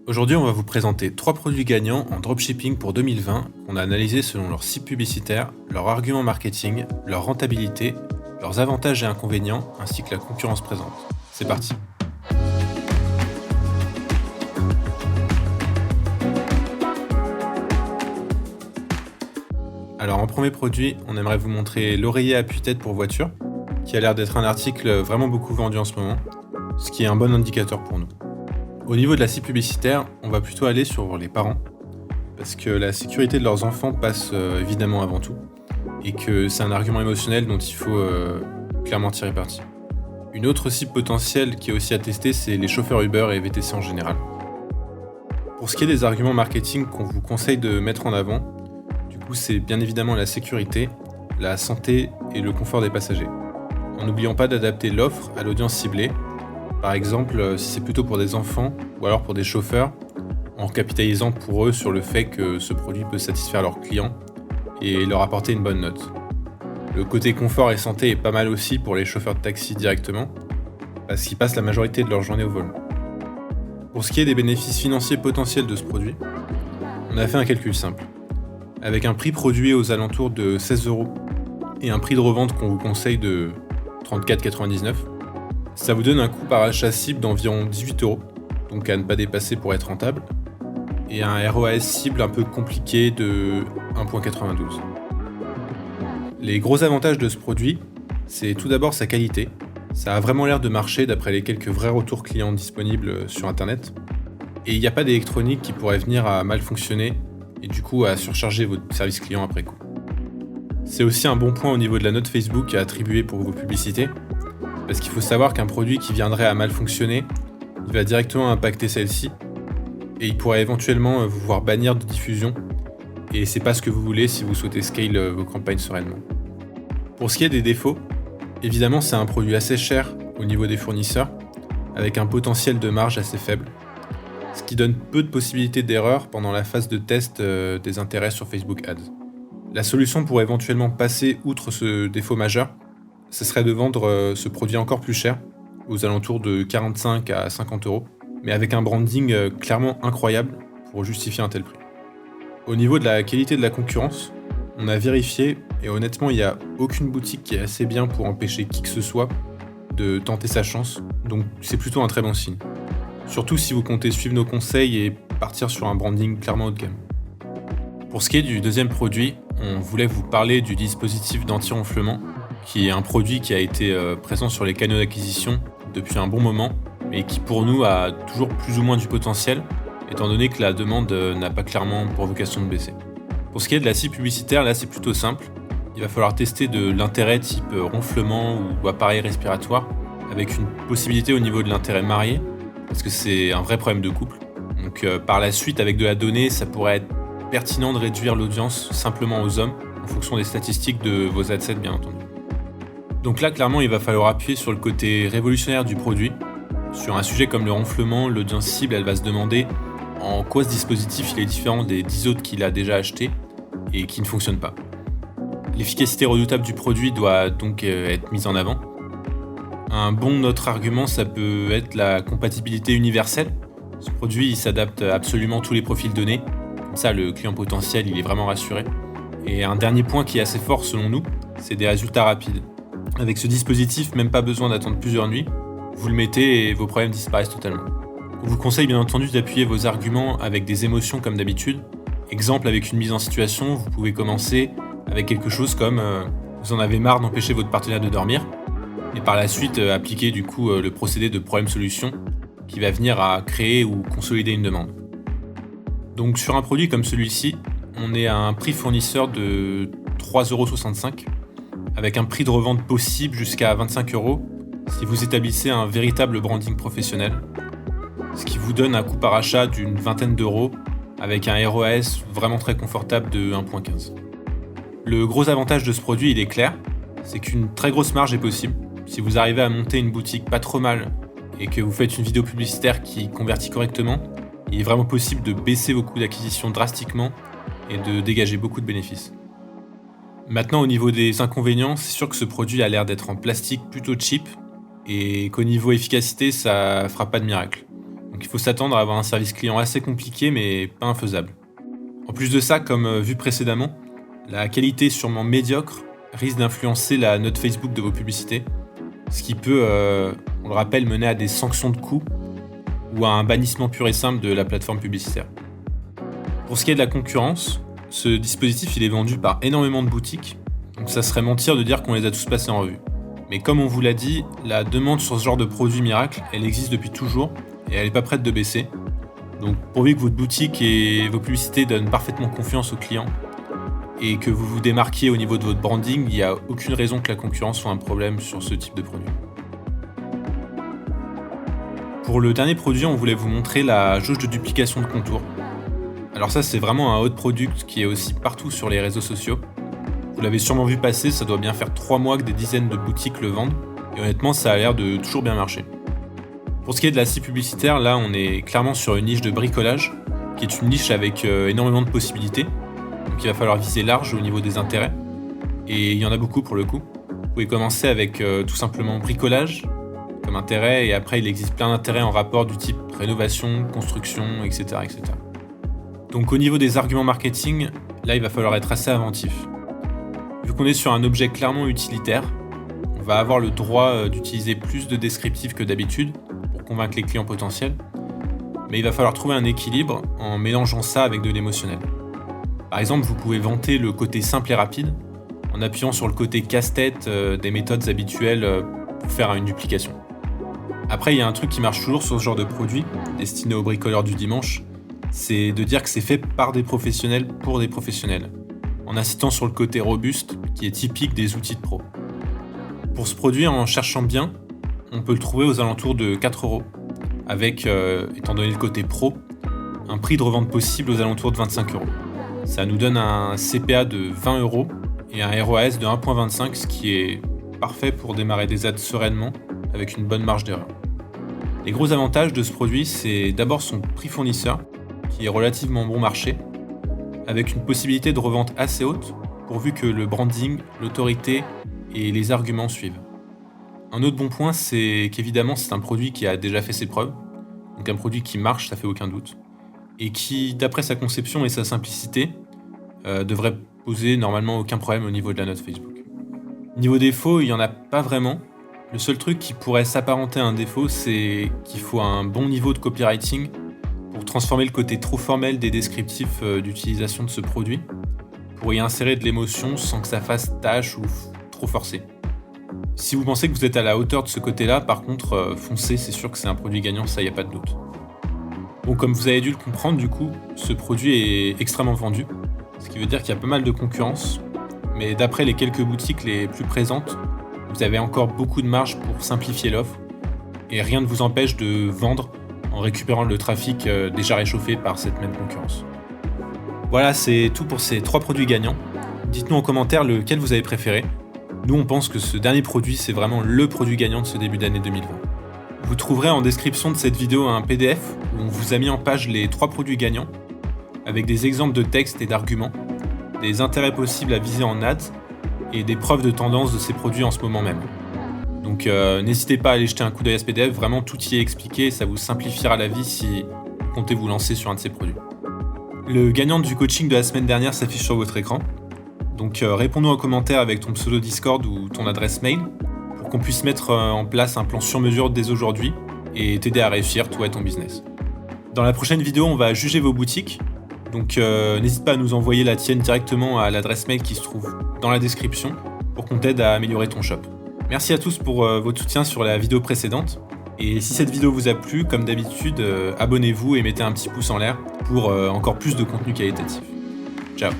Aujourd'hui, on va vous présenter 3 produits gagnants en dropshipping pour 2020 qu'on a analysés selon leur cible publicitaire, leur argument marketing, leur rentabilité, leurs avantages et inconvénients, ainsi que la concurrence présente. C'est parti. Alors en premier produit, on aimerait vous montrer l'oreiller appuie-tête pour voiture, qui a l'air d'être un article vraiment beaucoup vendu en ce moment, ce qui est un bon indicateur pour nous. Au niveau de la cible publicitaire, on va plutôt aller sur les parents, parce que la sécurité de leurs enfants passe évidemment avant tout, et que c'est un argument émotionnel dont il faut clairement tirer parti. Une autre cible potentielle qui est aussi à tester, c'est les chauffeurs Uber et VTC en général. Pour ce qui est des arguments marketing qu'on vous conseille de mettre en avant, du coup c'est bien évidemment la sécurité, la santé et le confort des passagers. En n'oubliant pas d'adapter l'offre à l'audience ciblée. Par exemple, si c'est plutôt pour des enfants ou alors pour des chauffeurs, en capitalisant pour eux sur le fait que ce produit peut satisfaire leurs clients et leur apporter une bonne note. Le côté confort et santé est pas mal aussi pour les chauffeurs de taxi directement, parce qu'ils passent la majorité de leur journée au volant. Pour ce qui est des bénéfices financiers potentiels de ce produit, on a fait un calcul simple. Avec un prix produit aux alentours de 16€ et un prix de revente qu'on vous conseille de 34,99€, ça vous donne un coût par achat cible d'environ 18€, donc à ne pas dépasser pour être rentable, et un ROAS cible un peu compliqué de 1,92. Les gros avantages de ce produit, c'est tout d'abord sa qualité. Ça a vraiment l'air de marcher d'après les quelques vrais retours clients disponibles sur internet, et il n'y a pas d'électronique qui pourrait venir à mal fonctionner et du coup à surcharger votre service client après coup. C'est aussi un bon point au niveau de la note Facebook à attribuer pour vos publicités, parce qu'il faut savoir qu'un produit qui viendrait à mal fonctionner, il va directement impacter celle-ci, et il pourrait éventuellement vous voir bannir de diffusion, et c'est pas ce que vous voulez si vous souhaitez scale vos campagnes sereinement. Pour ce qui est des défauts, évidemment c'est un produit assez cher au niveau des fournisseurs, avec un potentiel de marge assez faible, ce qui donne peu de possibilités d'erreur pendant la phase de test des intérêts sur Facebook Ads. La solution pour éventuellement passer outre ce défaut majeur, ce serait de vendre ce produit encore plus cher, aux alentours de 45 à 50€, mais avec un branding clairement incroyable pour justifier un tel prix. Au niveau de la qualité de la concurrence, on a vérifié et honnêtement il n'y a aucune boutique qui est assez bien pour empêcher qui que ce soit de tenter sa chance, donc c'est plutôt un très bon signe. Surtout si vous comptez suivre nos conseils et partir sur un branding clairement haut de gamme. Pour ce qui est du deuxième produit, on voulait vous parler du dispositif d'anti-ronflement, qui est un produit qui a été présent sur les canaux d'acquisition depuis un bon moment, mais qui pour nous a toujours plus ou moins du potentiel, étant donné que la demande n'a pas clairement pour vocation de baisser. Pour ce qui est de la cible publicitaire, là c'est plutôt simple. Il va falloir tester de l'intérêt type ronflement ou appareil respiratoire, avec une possibilité au niveau de l'intérêt marié, parce que c'est un vrai problème de couple. Donc par la suite, avec de la donnée, ça pourrait être pertinent de réduire l'audience simplement aux hommes, en fonction des statistiques de vos adsets bien entendu. Donc là, clairement, il va falloir appuyer sur le côté révolutionnaire du produit. Sur un sujet comme le ronflement, l'audience cible, elle va se demander en quoi ce dispositif il est différent des 10 autres qu'il a déjà achetés et qui ne fonctionnent pas. L'efficacité redoutable du produit doit donc être mise en avant. Un bon autre argument, ça peut être la compatibilité universelle. Ce produit, il s'adapte à absolument tous les profils donnés. Comme ça, le client potentiel, il est vraiment rassuré. Et un dernier point qui est assez fort selon nous, c'est des résultats rapides. Avec ce dispositif, même pas besoin d'attendre plusieurs nuits. Vous le mettez et vos problèmes disparaissent totalement. On vous conseille bien entendu d'appuyer vos arguments avec des émotions comme d'habitude. Exemple, avec une mise en situation, vous pouvez commencer avec quelque chose comme vous en avez marre d'empêcher votre partenaire de dormir, et par la suite appliquer du coup le procédé de problème-solution qui va venir à créer ou consolider une demande. Donc sur un produit comme celui-ci, on est à un prix fournisseur de 3,65€, avec un prix de revente possible jusqu'à 25€ si vous établissez un véritable branding professionnel, ce qui vous donne un coût par achat d'une vingtaine d'euros avec un ROAS vraiment très confortable de 1,15. Le gros avantage de ce produit, il est clair, c'est qu'une très grosse marge est possible. Si vous arrivez à monter une boutique pas trop mal et que vous faites une vidéo publicitaire qui convertit correctement, il est vraiment possible de baisser vos coûts d'acquisition drastiquement et de dégager beaucoup de bénéfices. Maintenant, au niveau des inconvénients, c'est sûr que ce produit a l'air d'être en plastique plutôt cheap et qu'au niveau efficacité, ça fera pas de miracle. Donc il faut s'attendre à avoir un service client assez compliqué mais pas infaisable. En plus de ça, comme vu précédemment, la qualité sûrement médiocre risque d'influencer la note Facebook de vos publicités, ce qui peut, on le rappelle, mener à des sanctions de coûts ou à un bannissement pur et simple de la plateforme publicitaire. Pour ce qui est de la concurrence, ce dispositif il est vendu par énormément de boutiques, donc ça serait mentir de dire qu'on les a tous passés en revue. Mais comme on vous l'a dit, la demande sur ce genre de produit miracle, elle existe depuis toujours et elle n'est pas prête de baisser. Donc pourvu que votre boutique et vos publicités donnent parfaitement confiance aux clients et que vous vous démarquiez au niveau de votre branding, il n'y a aucune raison que la concurrence soit un problème sur ce type de produit. Pour le dernier produit, on voulait vous montrer la jauge de duplication de contours. Alors ça, c'est vraiment un hot product qui est aussi partout sur les réseaux sociaux. Vous l'avez sûrement vu passer, ça doit bien faire 3 mois que des dizaines de boutiques le vendent, et honnêtement, ça a l'air de toujours bien marcher. Pour ce qui est de la scie publicitaire, là, on est clairement sur une niche de bricolage, qui est une niche avec énormément de possibilités, donc il va falloir viser large au niveau des intérêts, et il y en a beaucoup pour le coup. Vous pouvez commencer avec tout simplement bricolage, comme intérêt, et après il existe plein d'intérêts en rapport du type rénovation, construction, etc., etc. Donc au niveau des arguments marketing, là il va falloir être assez inventif. Vu qu'on est sur un objet clairement utilitaire, on va avoir le droit d'utiliser plus de descriptifs que d'habitude pour convaincre les clients potentiels, mais il va falloir trouver un équilibre en mélangeant ça avec de l'émotionnel. Par exemple, vous pouvez vanter le côté simple et rapide en appuyant sur le côté casse-tête des méthodes habituelles pour faire une duplication. Après, il y a un truc qui marche toujours sur ce genre de produit, destiné aux bricoleurs du dimanche, c'est de dire que c'est fait par des professionnels pour des professionnels, en insistant sur le côté robuste qui est typique des outils de pro. Pour ce produit, en cherchant bien, on peut le trouver aux alentours de 4€, avec, étant donné le côté pro, un prix de revente possible aux alentours de 25€. Ça nous donne un CPA de 20€ et un ROAS de 1.25, ce qui est parfait pour démarrer des ads sereinement avec une bonne marge d'erreur. Les gros avantages de ce produit, c'est d'abord son prix fournisseur, qui est relativement bon marché, avec une possibilité de revente assez haute, pourvu que le branding, l'autorité et les arguments suivent. Un autre bon point, c'est qu'évidemment c'est un produit qui a déjà fait ses preuves, donc un produit qui marche, ça fait aucun doute, et qui, d'après sa conception et sa simplicité, devrait poser normalement aucun problème au niveau de la note Facebook. Niveau défaut, il n'y en a pas vraiment. Le seul truc qui pourrait s'apparenter à un défaut, c'est qu'il faut un bon niveau de copywriting pour transformer le côté trop formel des descriptifs d'utilisation de ce produit, pour y insérer de l'émotion sans que ça fasse tâche ou trop forcé. Si vous pensez que vous êtes à la hauteur de ce côté-là, par contre, foncez, c'est sûr que c'est un produit gagnant, ça y a pas de doute. Bon, comme vous avez dû le comprendre, du coup, ce produit est extrêmement vendu, ce qui veut dire qu'il y a pas mal de concurrence, mais d'après les quelques boutiques les plus présentes, vous avez encore beaucoup de marge pour simplifier l'offre, et rien ne vous empêche de vendre en récupérant le trafic déjà réchauffé par cette même concurrence. Voilà, c'est tout pour ces 3 produits gagnants. Dites-nous en commentaire lequel vous avez préféré. Nous, on pense que ce dernier produit, c'est vraiment le produit gagnant de ce début d'année 2020. Vous trouverez en description de cette vidéo un PDF où on vous a mis en page les 3 produits gagnants, avec des exemples de textes et d'arguments, des intérêts possibles à viser en ads, et des preuves de tendance de ces produits en ce moment même. Donc n'hésitez pas à aller jeter un coup d'œil à ce PDF, vraiment tout y est expliqué, ça vous simplifiera la vie si vous comptez vous lancer sur un de ces produits. Le gagnant du coaching de la semaine dernière s'affiche sur votre écran, donc réponds-nous en commentaire avec ton pseudo Discord ou ton adresse mail pour qu'on puisse mettre en place un plan sur mesure dès aujourd'hui et t'aider à réussir toi et ton business. Dans la prochaine vidéo, on va juger vos boutiques, donc n'hésite pas à nous envoyer la tienne directement à l'adresse mail qui se trouve dans la description pour qu'on t'aide à améliorer ton shop. Merci à tous pour votre soutien sur la vidéo précédente. Et si cette vidéo vous a plu, comme d'habitude, abonnez-vous et mettez un petit pouce en l'air pour encore plus de contenu qualitatif. Ciao.